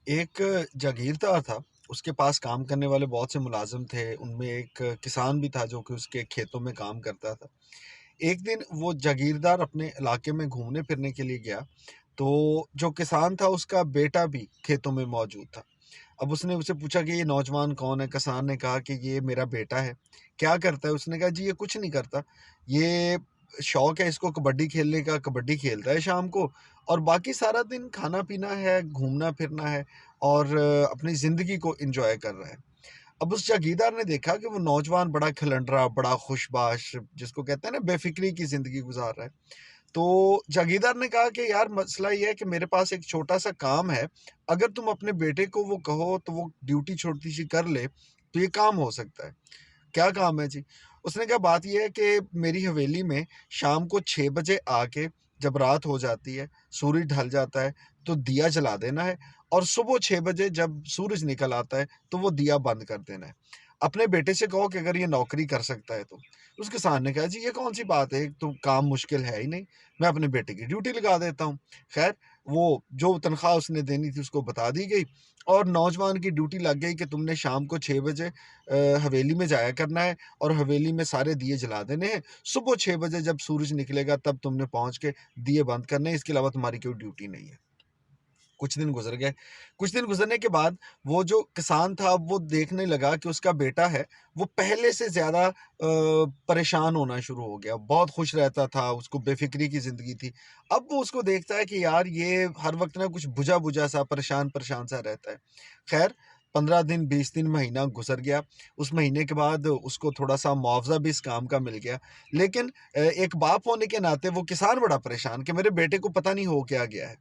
एक जागीरदार था, उसके पास काम करने वाले बहुत से मुलाज़िम थे, उनमें एक किसान भी था जो कि उसके खेतों में काम करता था। एक दिन वो जागीरदार अपने इलाके में घूमने-फिरने के लिए गया, तो जो किसान था उसका बेटा भी खेतों में मौजूद था। अब उसने उससे पूछा कि ये नौजवान कौन है? किसान ने कहा कि ये मेरा बेटा है। क्या करता है? उसने कहा जी ये कुछ नहीं करता। ये शौक है इसको कबड्डी खेलने का, कबड्डी खेलता है शाम को और बाकी सारा दिन खाना-पीना है, घूमना-फिरना है और अपनी ज़िंदगी को एन्जॉय कर रहा है। अब उस जागीरदार ने देखा कि वो नौजवान बड़ा खिलंडरा, बड़ा खुशबाश जिसको कहते हैं ना बेफ़िक्री की ज़िंदगी गुज़ार रहा है। तो जागीरदार ने कहा कि यार मसला ये है कि मेरे पास एक छोटा-सा काम है, अगर तुम अपने बेटे को वो कहो तो वो ड्यूटी छोटी-सी कर ले, तो ये काम हो सकता है। क्या काम है जी? उसने कहा बात ये है कि मेरी हवेली में शाम को 6 बजे आके जब रात हो जाती है, सूरज ढल जाता है, तो दिया जला देना है और सुबह 6 बजे जब सूरज निकल आता है, तो वो दिया बंद कर देना है। अपने बेटे से कहो कि अगर ये नौकरी कर सकता है तो। उस किसान ने कहा जी ये कौन-सी बात है, एक तो काम मुश्किल है ही नहीं, मैं अपने बेटे की ड्यूटी लगा देता हूँ। ख़ैर वो जो तनख्वाह उसने देनी थी उसको बता दी गई और नौजवान की ड्यूटी लग गई कि तुमने शाम को 6 बजे हवेली में जाया करना है और हवेली में सारे दिए जला देने हैं। सुबह 6 बजे जब सूरज निकलेगा तब तुमने पहुँच के दिए बंद करने हैं, इसके अलावा तुम्हारी कोई ड्यूटी नहीं है। कुछ दिन गुज़र गए। कुछ दिन गुज़रने के बाद वो जो किसान था वो देखने लगा कि उसका बेटा है, वो पहले से ज़्यादा परेशान होना शुरू हो गया। बहुत खुश रहता था, उसको बेफ़िक्री की ज़िंदगी थी। अब वो उसको देखता है कि यार ये हर वक़्त ना कुछ बुझा-बुझा सा, परेशान-परेशान सा रहता है। ख़ैर 15 दिन, 20 दिन, महीना गुज़र गया। उस महीने के बाद उसको थोड़ा-सा मुआवज़ा भी इस काम का मिल गया। लेकिन एक बाप होने के नाते वो किसान बड़ा परेशान कि मेरे बेटे को पता नहीं हो क्या गया है।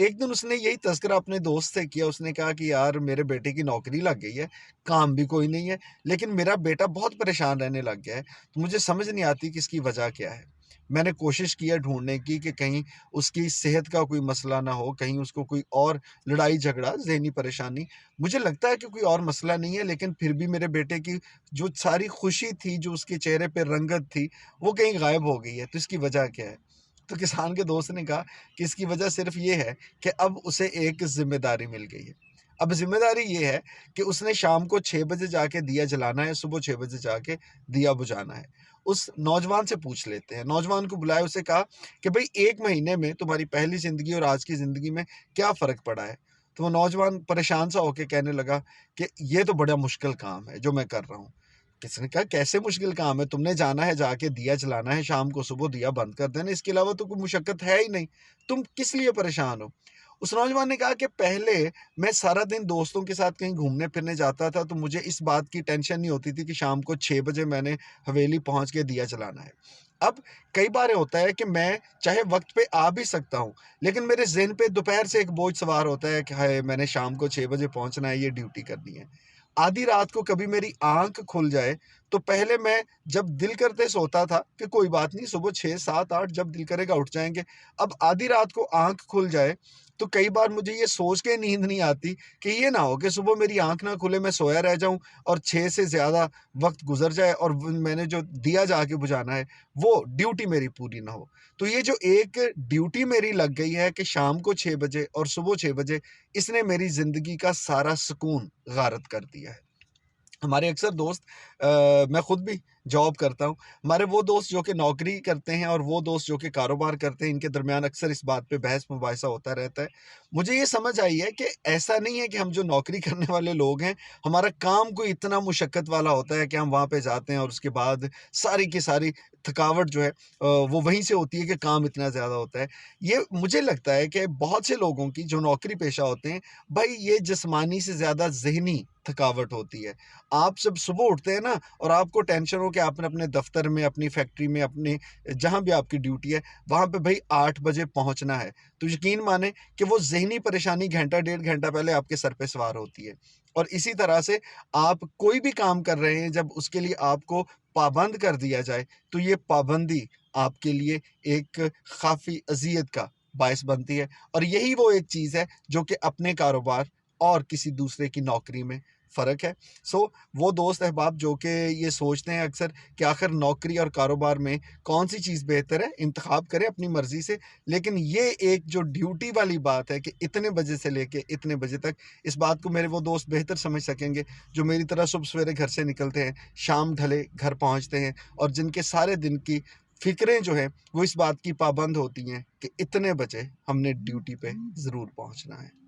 एक दिन उसने यही तज़किरा अपने दोस्त से किया, उसने कहा कि यार मेरे बेटे की नौकरी लग गई है, काम भी कोई नहीं है, लेकिन मेरा बेटा बहुत परेशान रहने लग गया है, तो मुझे समझ नहीं आती कि इसकी वजह क्या है। मैंने कोशिश की है ढूँढने की कि कहीं उसकी सेहत का कोई मसला ना हो, कहीं उसको कोई और लड़ाई-झगड़ा, ज़हनी परेशानी, मुझे लगता है कि कोई और मसला नहीं है, लेकिन फिर भी मेरे बेटे की जो सारी खुशी थी, जो उसके चेहरे पे रंगत थी, वो कहीं गायब हो गई है, तो इसकी वजह क्या है? तो किसान के दोस्त ने कहा कि इसकी वजह सिर्फ़ ये है कि अब उसे एक ज़िम्मेदारी मिल गई है। अब ज़िम्मेदारी ये है कि उसने शाम को 6 बजे जाके दिया जलाना है, सुबह 6 बजे जाके दिया बुझाना है। उस नौजवान से पूछ लेते हैं, नौजवान को बुलाया, उसे कहा कि भई 1 महीने में तुम्हारी पहली ज़िंदगी और आज की ज़िंदगी में क्या फ़र्क पड़ा है? तो वो नौजवान परेशान सा होके कहने लगा कि ये तो बड़ा मुश्किल काम है जो मैं कर रहा हूँ। किसी ने कहा कैसे मुश्किल काम है? तुमने जाना है जाके दिया जलाना है, शाम को सुबह दिया बंद कर देना, इसके अलावा तो कोई मुशक्कत है ही नहीं। तुम किस लिए परेशान हो? उस नौजवान ने कहा कि पहले मैं सारा दिन दोस्तों के साथ कहीं घूमने-फिरने जाता था, तो मुझे इस बात की टेंशन नहीं होती थी कि शाम को 6 बजे मैंने हवेली पहुँच के दिया जलाना है। अब कई बार ये होता है कि मैं चाहे वक़्त पे आ भी सकता हूँ, लेकिन मेरे ज़हन पे दोपहर से एक बोझ सवार होता है कि हाय! मैंने शाम को 6 बजे पहुँचना है, ये ड्यूटी करनी है। आधी रात को कभी मेरी आँख खुल जाए, तो पहले मैं जब दिल करते सोता था कि कोई बात नहीं, सुबह 6, 7, 8 जब दिल करेगा उठ जाएँगे। अब आधी रात को आँख खुल जाए, तो कई बार मुझे ये सोच के नींद नहीं आती कि ये ना हो कि सुबह मेरी आँख ना खुले, मैं सोया रह जाऊँ और 6 से ज़्यादा वक़्त गुज़र जाए और व मैंने जो दिया जाके बुझाना है, वो ड्यूटी मेरी पूरी ना हो। तो ये जो एक ड्यूटी मेरी लग गई है कि शाम को 6 बजे और सुबह 6 बजे, इसने मेरी ज़िंदगी का सारा सुकून गारत कर दिया है। हमारे अक्सर दोस्त मैं खुद भी जॉब करता हूँ। हमारे वो दोस्त जो कि नौकरी करते हैं और वो दोस्त जो कि कारोबार करते हैं, इनके दरमियान अक्सर इस बात पे बहस-मुबाहिसा होता रहता है। मुझे ये समझ आई है कि ऐसा नहीं है कि हम जो नौकरी करने वाले लोग हैं, हमारा काम कोई इतना मुशक्कत वाला होता है कि हम वहाँ पे जाते हैं और उसके बाद सारी की सारी थकावट जो है वो वहीं से होती है कि काम इतना ज़्यादा होता है। ये मुझे लगता है कि बहुत से लोगों की जो नौकरी पेशा होते हैं, भाई ये जिस्मानी से ज़्यादा ज़हनी थकावट होती है। आप जब सुबह उठते हैं ना और आपको टेंशन हो कि आपने अपने दफ़्तर में, अपनी फैक्ट्री में, अपने जहाँ भी आपकी ड्यूटी है, वहाँ पे भई 8 बजे पहुँचना है। तो यकीन मानें कि वो ज़हनी परेशानी घंटा, डेढ़ घंटा पहले आपके सर पे सवार होती है। और इसी तरह से आप कोई भी काम कर रहे हैं, जब उसके लिए आपको पाबंद कर दिया जाए, तो ये पाबंदी आपके लिए एक काफ़ी अज़ियत का बायस बनती है। और यही वो एक चीज़ है, जो कि अपने कारोबार और किसी दूसरे की नौकरी में फ़र्क है। सो वो दोस्त अहबाब जो कि ये सोचते हैं अक्सर कि आखिर नौकरी और कारोबार में कौन-सी चीज़ बेहतर है, इंतख़ाब करें अपनी मर्ज़ी से। लेकिन ये एक जो ड्यूटी वाली बात है कि इतने बजे से लेके इतने बजे तक, इस बात को मेरे वो दोस्त बेहतर समझ सकेंगे, जो मेरी तरह सुबह सवेरे घर से निकलते हैं, शाम ढले घर पहुँचते हैं और जिनके सारे दिन की फ़िक्रें जो हैं, वो इस बात की पाबंद होती हैं कि इतने बजे हमने ड्यूटी पे ज़रूर पहुँचना है।